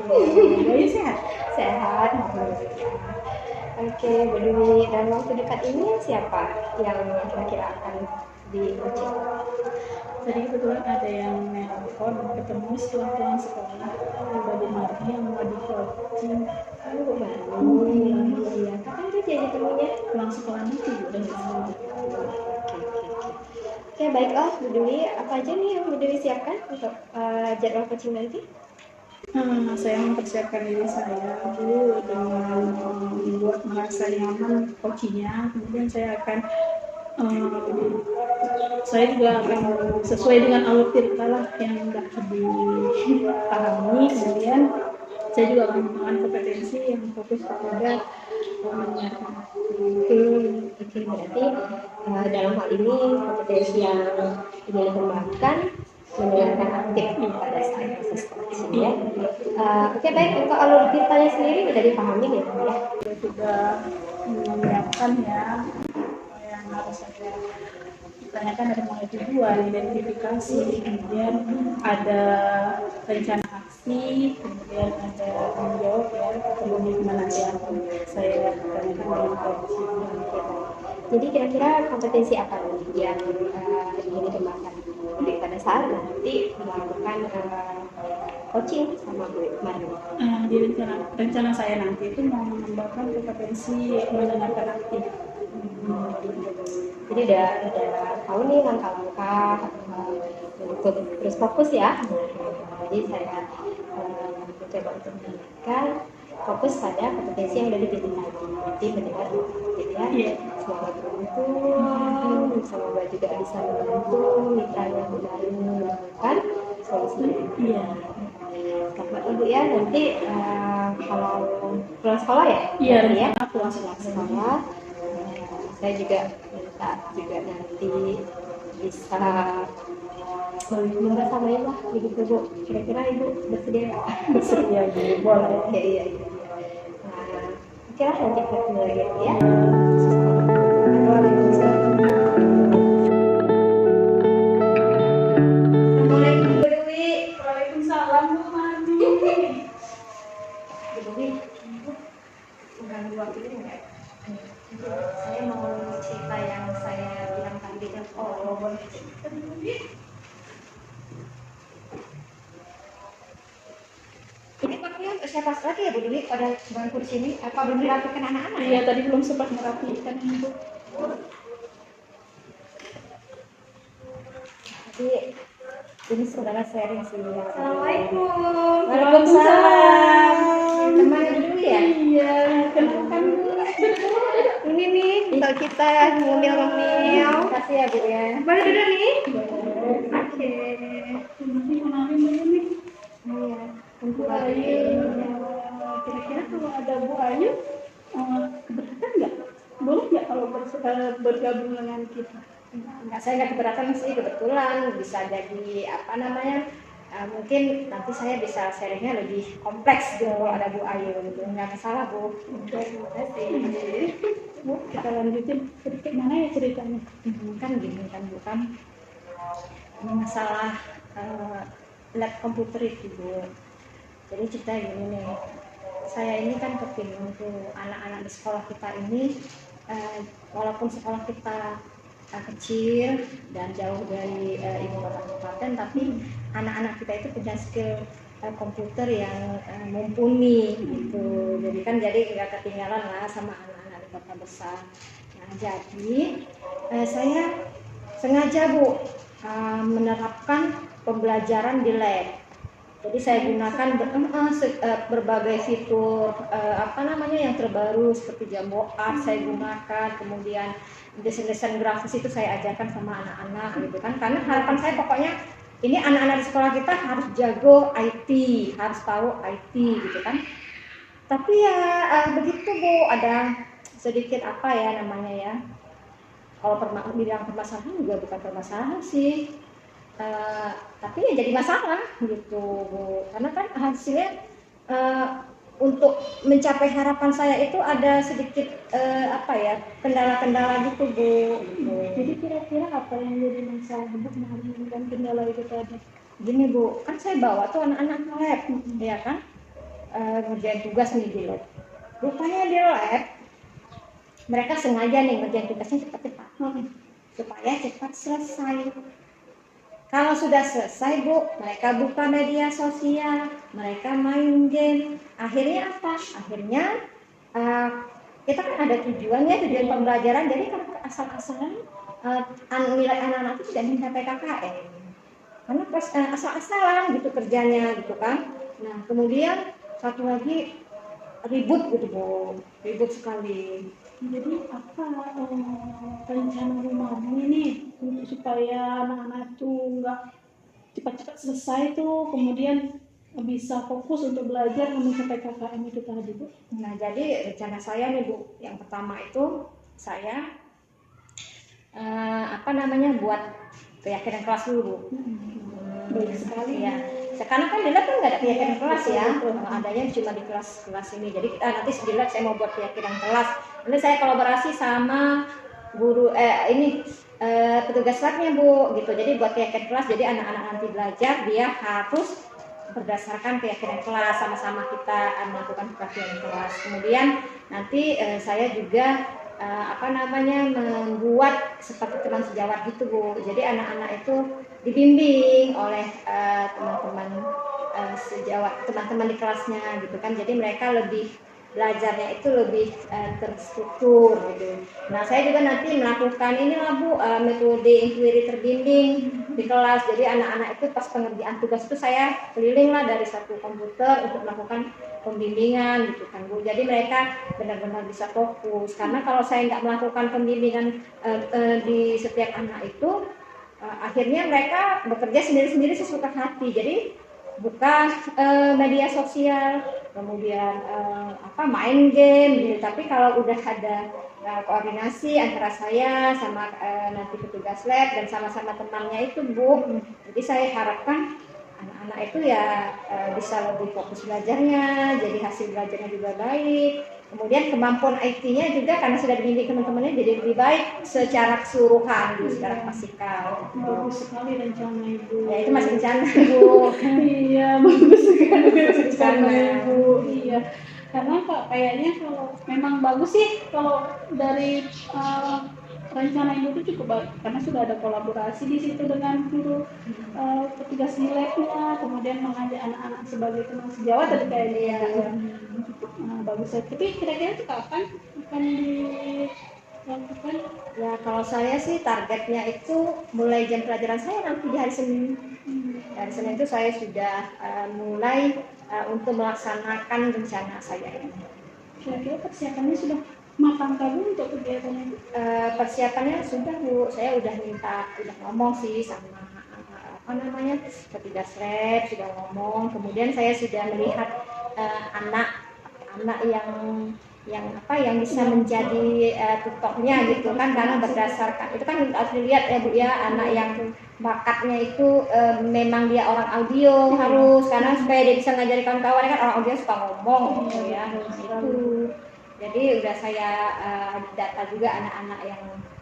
Bayu sehat? Sehat, alhamdulillah. Oke, Bu Dwi, dalam waktu dekat ini siapa yang kira-kira akan di-coaching? Tadi kebetulan ada yang nelpon ketemu setelah pulang sekolah di Mardi yang mau di coaching. Oh, Bu Bani. Iya, kapan tuh dia ketemunya? Pulang sekolah nanti udah Oh, Oke, baiklah Bu Dwi, apa aja nih yang Bu Dwi siapkan untuk jadwal coaching nanti? Saya mempersiapkan diri saya dulu dengan membuat merasa nyaman coachingnya. Kemudian saya akan saya juga akan sesuai dengan alur cerita lah yang sudah dipahami. Kemudian saya juga akan menggunakan kompetensi yang fokus kepada menyiarkan. Oke, berarti dalam hal ini kompetensi yang ingin dikembangkan mendengarkan aktif pada saat proses coaching ya. Oke, baik, untuk alur ceritanya sendiri sudah dipahami ya Bu ya? Saya sudah menyiapkan ya yang harus saya tanyakan, ada mulai tujuan, identifikasi, kemudian ada rencana aksi, kemudian ada tanggung jawab ya, kemudian nanti akan saya tanyakan dengan coaching. Jadi kira-kira kompetensi apa nih yang ingin dikembangkan pada saat nanti melakukan coaching sama Bu Marni? Di rencana saya nanti itu mau mengembangkan kompetensi mendengarkan aktif. Jadi udah tahu nih langkah-langkah untuk terus fokus ya. Jadi saya mencoba untuk mendengarkan, fokus pada kompetensi yang udah dipilih tadi. Jadi mendengar aktif ya. Semoga beruntung, semoga juga bisa membantu mitra yang baru menemukan solusi. Iya. Selamat Ibu ya, nanti kalau pulang sekolah ya? Iya, ya. pulang sekolah. Saya juga minta juga nanti bisa membersamai lah begitu Bu. Kira-kira Ibu bersedia nggak? Bersedia Bu, boleh. Oke, iya. Oke lah, lanjut ketemu lagi ya. Assalamualaikum Bu Dewi. Waalaikumsalam Bu Mardi. Bu Dewi, mengganggu waktu ini enggak? Saya mau cerita yang saya bilang tadi kan. Oh, boleh. Ini pakaian siapa lagi ya Bu Dewi pada bangku di sini? Apa belum dirapikan anak-anak? Iya, tadi belum sempat merapikan Bu. Jadi ini saudara sharing sih. Assalamualaikum. Waalaikumsalam. Teman Bu Dewi ya? Iya, kenalkan Bu. Ini nih untuk kita ngemil-ngemil. Terima kasih ya Bu ya. Boleh duduk nih? Oke. Ini kenalin dulu nih. Iya. Bu Ayu. Kira-kira kalau ada Bu Ayu, keberatan nggak? Boleh nggak kalau bergabung dengan kita? Enggak, saya nggak keberatan sih, kebetulan bisa jadi apa namanya, mungkin nanti saya bisa sharingnya lebih kompleks gitu kalau ada Bu Ayu gitu. Nggak masalah Bu. Terima kasih. Bu, kita lanjutin sedikit mana ya ceritanya? Kan gini kan bukan ini masalah lab komputer itu Bu. Jadi cerita gini nih, saya ini kan kepingin tuh anak-anak di sekolah kita ini walaupun sekolah kita kecil dan jauh dari ibu kota kabupaten, tapi anak-anak kita itu punya skill komputer yang mumpuni gitu. Jadi kan nggak ketinggalan lah sama anak-anak di kota besar. Nah jadi saya sengaja Bu menerapkan pembelajaran di lab. Jadi saya gunakan berbagai fitur apa namanya yang terbaru seperti Jamboard saya gunakan, kemudian desain grafis itu saya ajarkan sama anak-anak gitu kan, karena harapan saya pokoknya ini anak-anak di sekolah kita harus jago IT, harus tahu IT gitu kan. Tapi ya begitu Bu, ada sedikit apa ya namanya ya, kalau bilang permasalahan juga bukan permasalahan sih. Tapi ya jadi masalah gitu Bu, karena kan hasilnya untuk mencapai harapan saya itu ada sedikit apa ya, kendala-kendala gitu Bu. Jadi kira-kira apa yang jadi masalah Bu menghadapi kendala itu tadi? Gini Bu, kan saya bawa tuh anak-anak lab ya kan, ngerjain tugas nih di lab. Rupanya di lab mereka sengaja nih ngerjain tugasnya cepat-cepat supaya cepat selesai. Kalau sudah selesai Bu, mereka buka media sosial, mereka main game. Akhirnya apa? Akhirnya kita kan ada tujuannya, tujuan pembelajaran. Jadi kalau asal-asalan nilai anak-anak itu tidak mencapai KKM. Karena asal-asalan gitu kerjanya gitu kan. Nah kemudian satu lagi ribut gitu Bu, ribut sekali. Jadi apa rencana rumahmu ini untuk supaya anak-anak tuh nggak cepat-cepat selesai tuh, kemudian bisa fokus untuk belajar mencapai KKM itu tadi Bu? Nah jadi rencana saya nih Bu, yang pertama itu saya buat keyakinan kelas dulu. Baik sekali ya. Sekarang kan di lab kan nggak ada keyakinan kelas ya, adanya cuma di kelas-kelas ini. Jadi nanti di lab saya mau buat keyakinan kelas. Nanti saya kolaborasi sama guru petugas labnya Bu, gitu. Jadi buat keyakinan kelas. Jadi anak-anak nanti belajar dia harus berdasarkan keyakinan kelas, sama-sama kita melakukan keyakinan kelas. Kemudian nanti saya juga membuat seperti teman sejawat gitu Bu. Jadi anak-anak itu dibimbing oleh teman-teman sejawat, teman-teman di kelasnya gitu kan. Jadi mereka lebih belajarnya itu lebih terstruktur gitu. Nah saya juga nanti melakukan Bu, metode inquiry terbimbing di kelas. Jadi anak-anak itu pas pengerjaan tugas itu saya keliling lah dari satu komputer untuk melakukan pembimbingan gitu kan Bu. Jadi mereka benar-benar bisa fokus, karena kalau saya nggak melakukan pembimbingan di setiap anak itu akhirnya mereka bekerja sendiri-sendiri sesuka hati. Jadi buka media sosial, kemudian main game gitu. Tapi kalau udah ada koordinasi antara saya sama nanti petugas lab dan sama-sama temannya itu Bu, jadi saya harapkan anak-anak itu ya bisa lebih fokus belajarnya, jadi hasil belajarnya juga baik. Kemudian kemampuan IT-nya juga karena sudah dibimbing teman-temannya jadi lebih baik secara keseluruhan, secara klasikal. Bagus sekali rencana Ibu. Ya itu masih rencana Bu. Iya bagus sekali rencana Ibu. Iya. Karena kayaknya kalau memang bagus sih kalau dari rencana Ibu itu cukup baik, karena sudah ada kolaborasi di situ dengan guru petugas di labnya, kemudian mengajak anak-anak sebagai teman sejawat tadi kayaknya bagus. Tapi kira-kira itu kapan akan dilakukan? Ya kalau saya sih targetnya itu mulai jam pelajaran saya nanti di hari Senin. Hari Senin itu saya sudah mulai untuk melaksanakan rencana saya ini. Kira-kira persiapannya sudah matang Bu untuk kegiatannya Bu? Persiapannya sudah Bu, saya udah ngomong sih sama petugas lab, sudah ngomong. Kemudian saya sudah melihat anak yang bisa menjadi tutornya gitu kan, karena berdasarkan itu kan harus dilihat ya Bu ya, anak yang bakatnya itu memang dia orang audio harus, karena supaya dia bisa ngajari kawan-kawan kan orang audio suka ngomong gitu ya itu. Jadi udah saya data juga anak-anak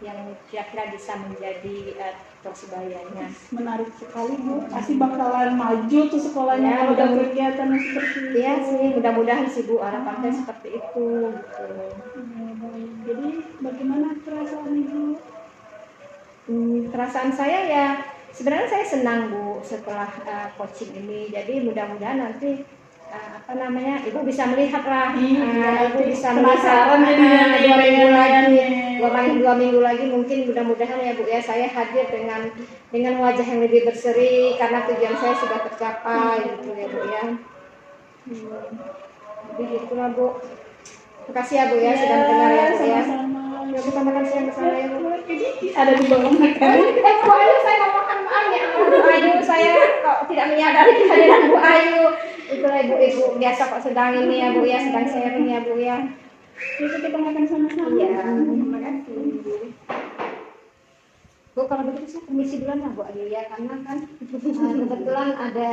yang kira-kira bisa menjadi persebayanya. Menarik sekali Bu, pasti bakalan maju tuh sekolahnya Ya, kalau ada kegiatan seperti itu. Iya sih, mudah-mudahan sih Bu, harapan saya seperti itu gitu. Jadi bagaimana perasaan Ibu? Perasaan saya ya sebenarnya saya senang Bu setelah coaching ini. Jadi mudah-mudahan nanti Ibu bisa melihat lah, Ibu bisa melihat 2 minggu lagi mungkin mudah-mudahan ya Bu ya, saya hadir dengan wajah yang lebih berseri karena tujuan saya sudah tercapai gitu ya Bu ya. Jadi gitulah Bu. Terima kasih ya Bu ya sudah mendengar ya Bu ya. Ya kita makan siang bersama ya Bu. Ada di bawah makan. Bu Ayu, saya mau makan ya. Bu Ayu, saya kok tidak menyadari kehadiran Bu Ayu. Itulah ibu biasa kok sedang ini ya Bu ya, sedang sharing ya Bu ya. Bisa kita makan sama-sama. Iya, terima kasih. Bu, kalau begitu saya permisi duluan ya Bu Ayu ya, karena kan kebetulan ada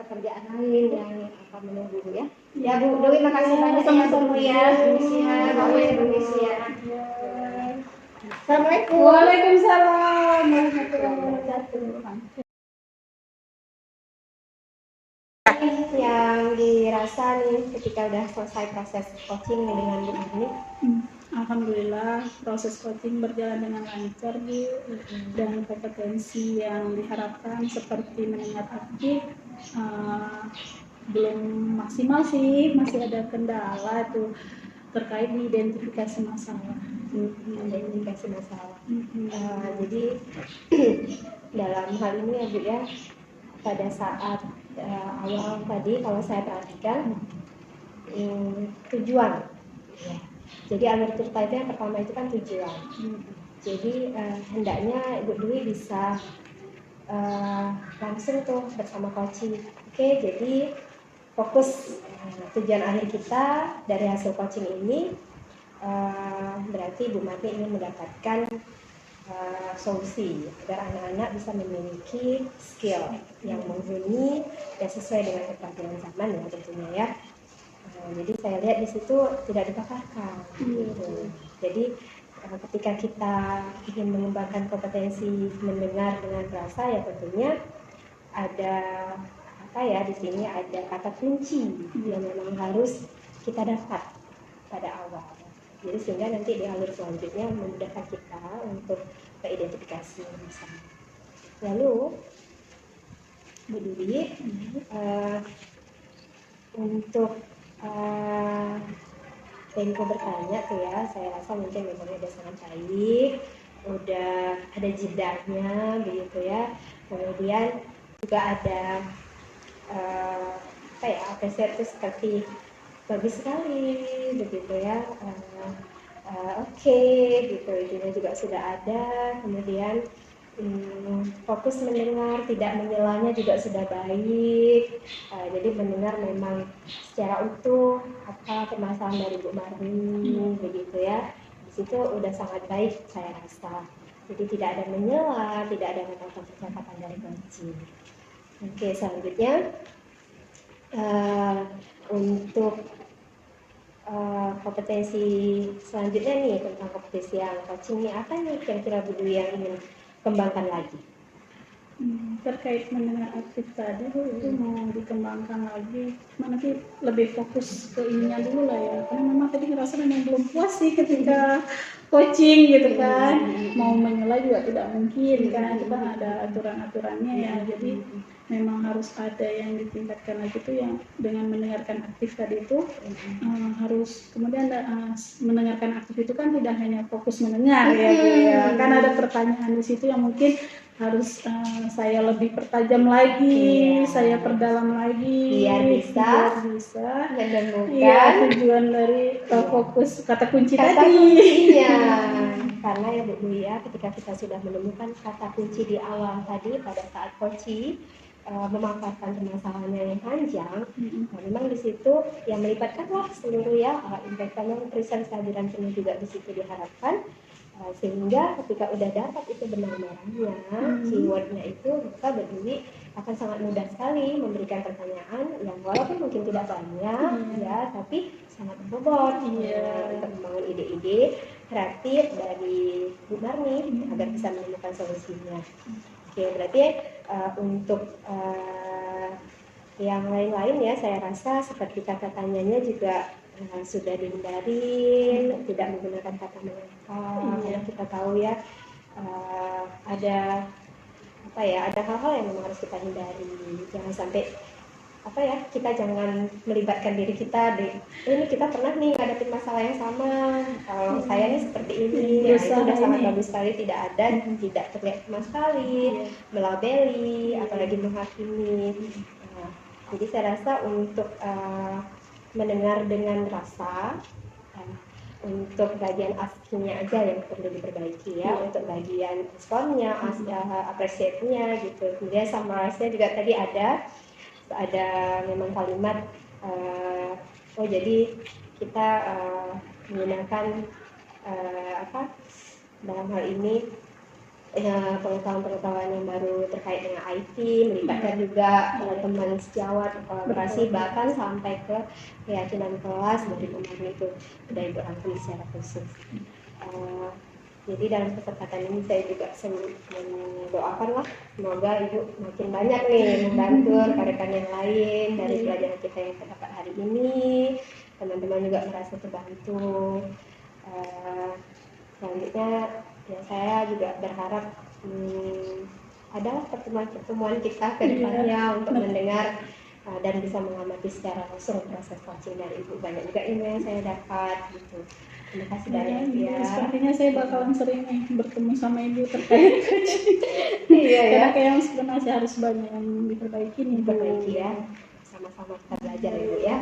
pekerjaan lain yang akan menunggu Bu ya. Ya Bu Dewi, makasih banyak ya Bu ya. Permisi ya, Bu Ayu, permisi ya. Assalamualaikum. Waalaikumsalam warahmatullahi wabarakatuh. nih yang dirasa nih ketika udah selesai proses coaching nih dengan Bu Murni? Alhamdulillah proses coaching berjalan dengan lancar Bu, dan kompetensi yang diharapkan seperti mendengar aktif belum maksimal sih, masih ada kendala tuh terkait identifikasi masalah. Identifikasi masalah. Jadi dalam hal ini ya Bu ya, pada saat awal tadi kalau saya perhatikan tujuan ya. Jadi alur cerita itu yang pertama itu kan tujuan. Jadi hendaknya Ibu Dwi bisa langsung tuh bersama coaching. Oke, jadi fokus tujuan akhir kita dari hasil coaching ini berarti Bu Mati ingin mendapatkan solusi agar anak-anak bisa memiliki skill yang mumpuni dan sesuai dengan keterampilan zaman ya tentunya ya. Jadi saya lihat di situ tidak dipaparkan. Jadi ketika kita ingin mengembangkan kompetensi mendengar dengan rasa ya tentunya ada apa ya, di sini ada kata kunci yang memang harus kita dapat pada awal. Jadi sehingga nanti di alur selanjutnya memudahkan kita untuk beridentifikasi misalnya. Lalu Bu Dwi untuk tempo bertanya tuh ya, saya rasa mungkin memang udah sangat baik, udah ada jedanya begitu ya. Kemudian juga ada apa ya, apresiasi seperti bagus sekali begitu ya. Oke, gitu, itunya juga sudah ada. Kemudian fokus mendengar, tidak menyelanya juga sudah baik. Jadi mendengar memang secara utuh apa permasalahan dari Bu Marni begitu ya. Di situ udah sangat baik saya rasa. Jadi tidak ada menyela, tidak ada kata percakapan dari kunci. Oke, selanjutnya untuk kompetensi selanjutnya nih tentang kompetensi yang coaching nih, apa nih kira-kira Bu Dwi yang ingin kembangkan lagi? Terkait mendengar aktif tadi Bu, itu mau dikembangkan lagi, cuma nanti lebih fokus ke ininya dulu lah ya, karena memang tadi ngerasa memang belum puas sih ketika coaching gitu kan. Mau menyela juga tidak mungkin kan, itu kan ada aturan-aturannya ya. Jadi memang harus ada yang ditingkatkan lagi tuh, yang dengan mendengarkan aktif tadi itu harus kemudian mendengarkan aktif itu kan tidak hanya fokus mendengar ya Bu ya, kan ada pertanyaan di situ yang mungkin harus saya lebih pertajam lagi, saya perdalam lagi biar bisa menemukan ya, tujuan dari fokus kata kunci kata tadi. kuncinya. Karena ya Bu Dwi ya, ketika kita sudah menemukan kata kunci di awal tadi pada saat coaching memaparkan permasalahannya yang panjang, nah memang di situ yang melibatkanlah seluruh ya independen, present, kehadiran penuh juga di situ diharapkan. Sehingga ketika udah dapat itu benang merahnya, keywordnya itu, maka Bu Dwi akan sangat mudah sekali memberikan pertanyaan yang walaupun mungkin tidak banyak ya, tapi sangat berbobot untuk membangun ide-ide kreatif dari Bu Marni agar bisa menemukan solusinya. Oke, berarti untuk yang lain-lain ya, saya rasa seperti kata tanyanya juga sudah dihindarin, tidak menggunakan kata mengapa, karena kita tahu ya ada apa ya, ada hal-hal yang memang harus kita hindari. Jangan sampai apa ya, kita jangan melibatkan diri kita ini kita pernah nih ngadepin masalah yang sama, kalau saya nih seperti ini, ya, itu udah sangat bagus sekali, tidak ada, tidak terlihat sama sekali melabeli, apalagi menghakimi. Jadi saya rasa untuk mendengar dengan rasa, untuk bagian aslinya aja yang perlu diperbaiki ya, untuk bagian responnya, apresiasinya gitu. Kemudian summarize-nya juga tadi ada memang kalimat oh jadi kita menggunakan apa dalam hal ini pengetahuan-pengetahuan yang baru terkait dengan IT, melibatkan juga teman sejawat, kolaborasi, bahkan sampai ke keyakinan kelas dari kemarin itu sudah Ibu rangkum secara khusus. Jadi dalam kesempatan ini saya juga mendoakan lah, semoga Ibu makin banyak nih membantu rekan-rekan yang lain dari pelajaran kita yang kita dapat hari ini. Teman-teman juga merasa terbantu. Selanjutnya ya saya juga berharap ada pertemuan-pertemuan kita ke depannya untuk mendengar dan bisa mengamati secara langsung proses coaching dari Ibu. Banyak juga ilmu yang saya dapat gitu. Terima kasih banyak ya. Sepertinya saya bakalan sering nih bertemu sama Ibu terkait coaching. Iya ya. Karena kayak meskipun masih harus banyak yang diperbaiki nih. Diperbaiki ya. Sama-sama kita belajar ya Bu ya.